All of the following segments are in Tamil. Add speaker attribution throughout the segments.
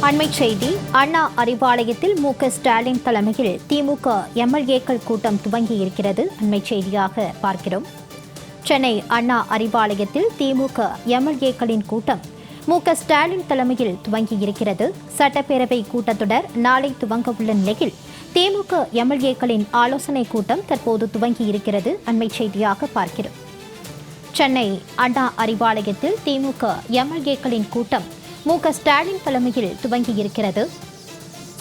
Speaker 1: அண்மைச் செய்தி. அண்ணா அறிவாலயத்தில் ஸ்டாலின் தலைமையில் திமுக எம்எல்ஏக்கள் கூட்டம் துவங்கியிருக்கிறது. அண்மைச் செய்தியாக பார்க்கிறோம். சென்னை அண்ணா அறிவாலயத்தில் திமுக எம்எல்ஏக்களின் கூட்டம் ஸ்டாலின் தலைமையில் துவங்கியிருக்கிறது. சட்டப்பேரவை கூட்டத்தொடர் நாளை துவங்க உள்ள நிலையில் திமுக எம்எல்ஏக்களின் ஆலோசனைக் கூட்டம் தற்போது துவங்கியிருக்கிறது. அண்மைச் செய்தியாக பார்க்கிறோம். சென்னை அண்ணா அறிவாலயத்தில் திமுக எம்எல்ஏக்களின் கூட்டம் ஸ்டாலின் தலைமையில் துவங்கியிருக்கிறது.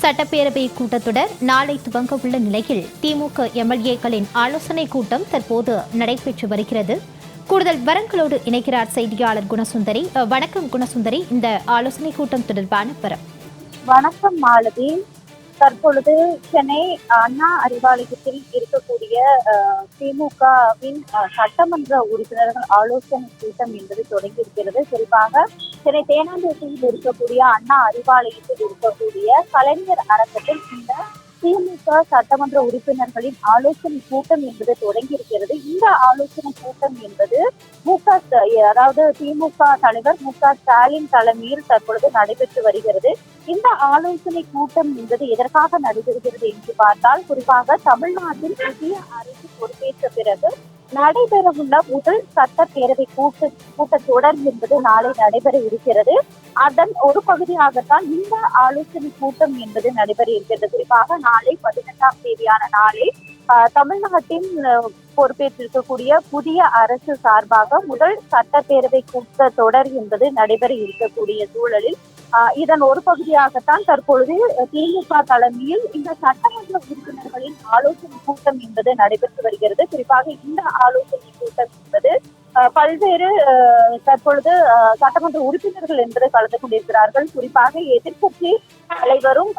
Speaker 1: சட்டப்பேரவை கூட்டத்தொடர் நாளை துவங்க உள்ள நிலையில் திமுக எம்எல்ஏக்களின் ஆலோசனைக் கூட்டம் தற்போது நடைபெற்று வருகிறது. கூடுதல் விவரங்களோடு இணைக்கிறார் செய்தியாளர் குணசுந்தரி. வணக்கம் குணசுந்தரி, இந்த ஆலோசனைக் கூட்டம் தொடர்பான விவரம்.
Speaker 2: வணக்கம் மாலதி. தற்பொழுது சென்னை அண்ணா அறிவாலயத்தில் இருக்கக்கூடிய திமுகவின் சட்டமன்ற உறுப்பினர்கள் ஆலோசனை கூட்டம் என்பது தொடங்கியிருக்கிறது. குறிப்பாக சென்னை தேனாம்பேட்டையில் இருக்கக்கூடிய அண்ணா அறிவாலயத்தில் இருக்கக்கூடிய கலைஞர் அரங்கத்தில் இந்த திமுக சட்டமன்ற உறுப்பினர்களின் ஆலோசனை கூட்டம் என்பது தொடங்கியிருக்கிறது. இந்த ஆலோசனை கூட்டம் என்பது அதாவது திமுக தலைவர் ஸ்டாலின் தலைமையில் தற்பொழுது நடைபெற்று வருகிறது. இந்த ஆலோசனை கூட்டம் என்பது எதற்காக நடைபெறுகிறது என்று பார்த்தால், குறிப்பாக தமிழ்நாட்டில் புதிய அரசு பொறுப்பேற்ற பிறகு நடைபெறவுள்ள முதல் சட்டப்பேரவை கூட்டத்தொடர் என்பது நாளை நடைபெற இருக்கிறது. அதன் ஒரு பகுதியாகத்தான் இந்த ஆலோசனை கூட்டம் என்பது நடைபெற இருக்கிறது. குறிப்பாக நாளை 18ஆம் தேதியான நாளை தமிழ்நாட்டின் பொறுப்பேற்றிருக்கக்கூடிய புதிய அரசு சார்பாக முதல் சட்டப்பேரவை கூட்டத்தொடர் என்பது நடைபெற இருக்கக்கூடிய சூழலில் இதன் ஒரு பகுதியாகத்தான் தற்பொழுது திமுக தலைமையில் இந்த சட்டமன்ற உறுப்பினர்களின் ஆலோசனை கூட்டம் என்பது நடைபெற்று வருகிறது. குறிப்பாக இந்த ஆலோசனை கூட்டம் என்பது பல்வேறு தற்பொழுது சட்டமன்ற உறுப்பினர்கள் என்பது கலந்து கொண்டிருக்கிறார்கள். குறிப்பாக எதிர்க்கட்சி தலைவரும்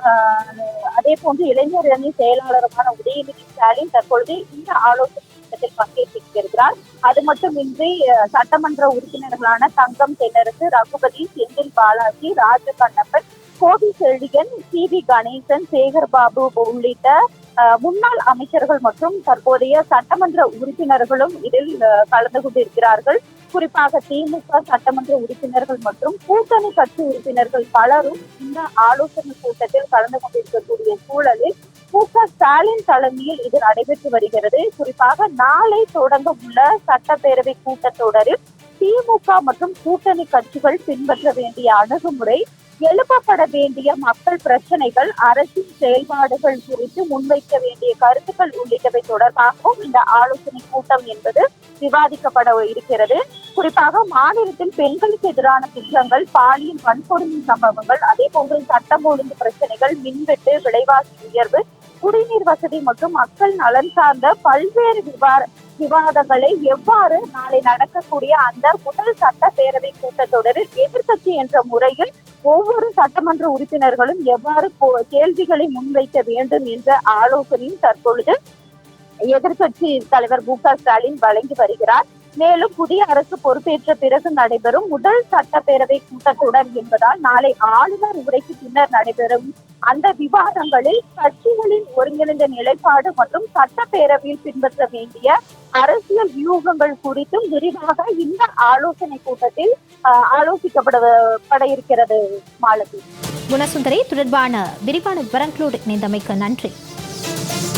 Speaker 2: அதே போன்று இளைஞர் அணி செயலாளருமான உதயநிதி ஸ்டாலின் தற்பொழுது இந்த ஆலோசனை கூட்டத்தில் பங்கேற்றிருக்கிறார். அது மட்டுமின்றி சட்டமன்ற உறுப்பினர்களான தங்கம் தென்னரசு, ரகுபதி, செந்தில் பாலாஜி, ராஜகண்ணப்பன், கோவி செழியன், சி.வி. கணேசன், சேகர் பாபு உள்ளிட்ட முன்னாள் அமைச்சர்கள் மற்றும் தற்போதைய சட்டமன்ற உறுப்பினர்களும் இதில் கலந்து கொண்டிருக்கிறார்கள். குறிப்பாக திமுக சட்டமன்ற உறுப்பினர்கள் மற்றும் கூட்டணி கட்சி உறுப்பினர்கள் பலரும் இந்த ஆலோசனை கூட்டத்தில் கலந்து கொண்டிருக்கக்கூடிய சூழலில் ஸ்டாலின் தலைமையில் இது நடைபெற்று வருகிறது. குறிப்பாக நாளை தொடங்க உள்ள சட்டப்பேரவை கூட்டத்தொடரில் திமுக மற்றும் கூட்டணி கட்சிகள் பின்பற்ற வேண்டிய அணுகுமுறை, எழுப்பப்பட வேண்டிய மக்கள் பிரச்சனைகள், அரசின் செயல்பாடுகள் குறித்து முன்வைக்க வேண்டிய கருத்துக்கள் உள்ளிட்டவை தொடர்பாகவும் இந்த ஆலோசனை கூட்டம் என்பது விவாதிக்கப்பட இருக்கிறது. குறிப்பாக மாநிலத்தில் பெண்களுக்கு எதிரான குற்றங்கள், பாலியல் வன்கொடுமை சம்பவங்கள், அதே போன்று சட்டம் ஒழுங்கு பிரச்சனைகள், மின்வெட்டு, விலைவாசி உயர்வு, குடிநீர் வசதி மற்றும் மக்கள் நலன் சார்ந்த பல்வேறு விவாதங்களை எவ்வாறு நாளை நடக்கக்கூடிய அந்த முதல் சட்டப்பேரவை கூட்டத்தொடரில் எதிர்க்கட்சி என்ற முறையில் ஒவ்வொரு சட்டமன்ற உறுப்பினர்களும் எவ்வாறு கேள்விகளை முன்வைக்க வேண்டும் என்ற ஆலோசனையும் தற்பொழுது எதிர்க்கட்சி தலைவர் ஸ்டாலின் வழங்கி வருகிறார். மேலும் புதிய அரசு பொறுப்பேற்ற பிறகு நடைபெறும் முதல் சட்டப்பேரவை கூட்டத்தொடர் என்பதால் நாளை ஆளுநர் உரைக்கு பின்னர் நடைபெறும் அந்த விவாதங்களில் கட்சிகளின் ஒருங்கிணைந்த நிலைப்பாடு மற்றும் சட்டப்பேரவையில் பின்பற்ற வேண்டிய அரசியல் வியூகங்கள் குறித்தும் விரிவாக இந்த ஆலோசனை கூட்டத்தில் ஆலோசிக்கப்பட இருக்கிறது. மாலதி.
Speaker 1: குணசுந்தரி, தொடர்பான விரிவான விவரங்களோடு இணைந்தமைக்கு நன்றி.